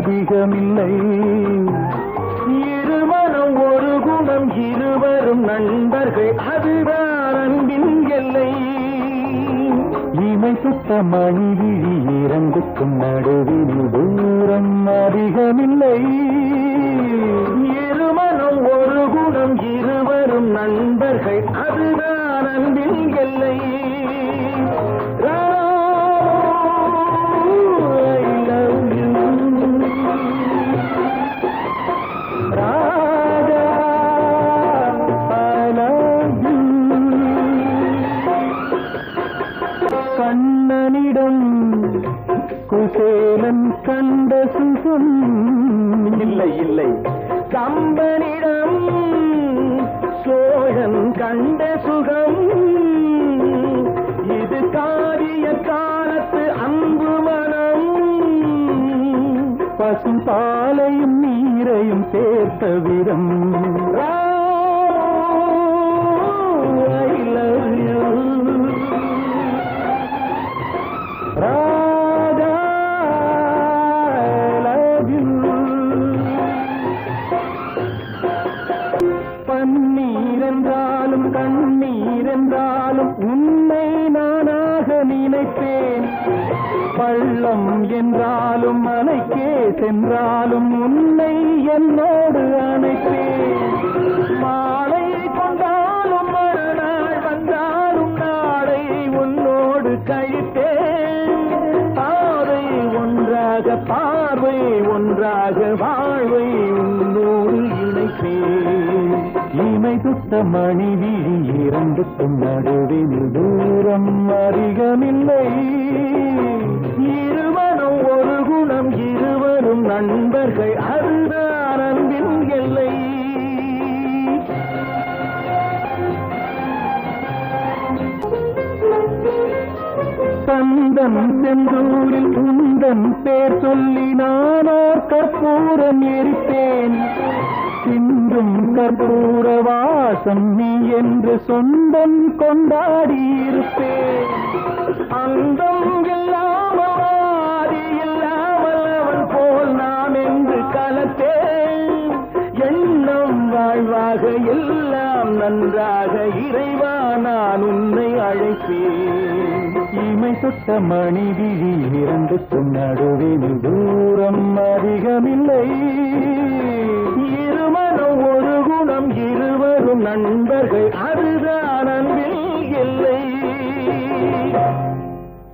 அதிகமில்லை. இருமனம் ஒரு குணம் இருவரும் நண்பர்கள் அதுதான் அன்பின் எல்லை. இமை சுத்த மணிவிழி இரண்டுக்கும் நடுவில் தூரம் அதிகமில்லை. இருமனம் ஒரு குணம் இருவரும் நண்பர்கள் அதுதான் அன்பின் எல்லை. கண்ணனிடம் குசேலன் கண்ட சுகம் இல்லை இல்லை. கம்பனிடம் சோழன் கண்ட சுகம். இது காரிய காலத்து அன்பு மனம். பசும் பாலையும் நீரையும் சேர்த்த விதம். பன்னீரென்றாலும் கண்ணீரென்றாலும் உன்னை நானாக நினைப்பேன். பள்ளம் என்றாலும் மலைக்கே சென்றாலும் உன்னை என்னோடு அணைப்பேன். மாலை கொண்டாலும் மறுநாள் வந்தாலும் நாளை உன்னோடு கழிப்பேன். பாதை ஒன்றாக பார்வை ஒன்றாக வாழ்வை உன்னோடு இணைப்பேன். இமை சுத்த மணிவிழி இரண்டுக்கும் நடுவில் தூரம் அதிகமில்லை. இருமனம் ஒரு குணம் இருவரும் நண்பர்கள் அதுதான் அன்பின் எல்லை. தந்தன் செந்தூரில் உந்தன் பேர் சொல்லி நானோர் கற்பூரம் எரித்தேன். சிந்தும் கற்பூர வாசம் நீ என்று சொந்தம் கொண்டாடி இருப்பேன். அந்தம் இல்லாமல் ஆதி இல்லாமல் அவன் போல் நாம் என்று கலத்தேன். எண்ணம் வாழ்வாக எல்லாம் நன்றாக இறைவா நான் உன்னை அழைப்பேன். இமை சுட்ட மணிவிழி இரண்டுக்கும் நடுவில் தூரம் அதிகமில்லை. இருமனம் ஒரு குணம் இருவரும் நண்பர்கள் அதுதான் அன்பில் எல்லை.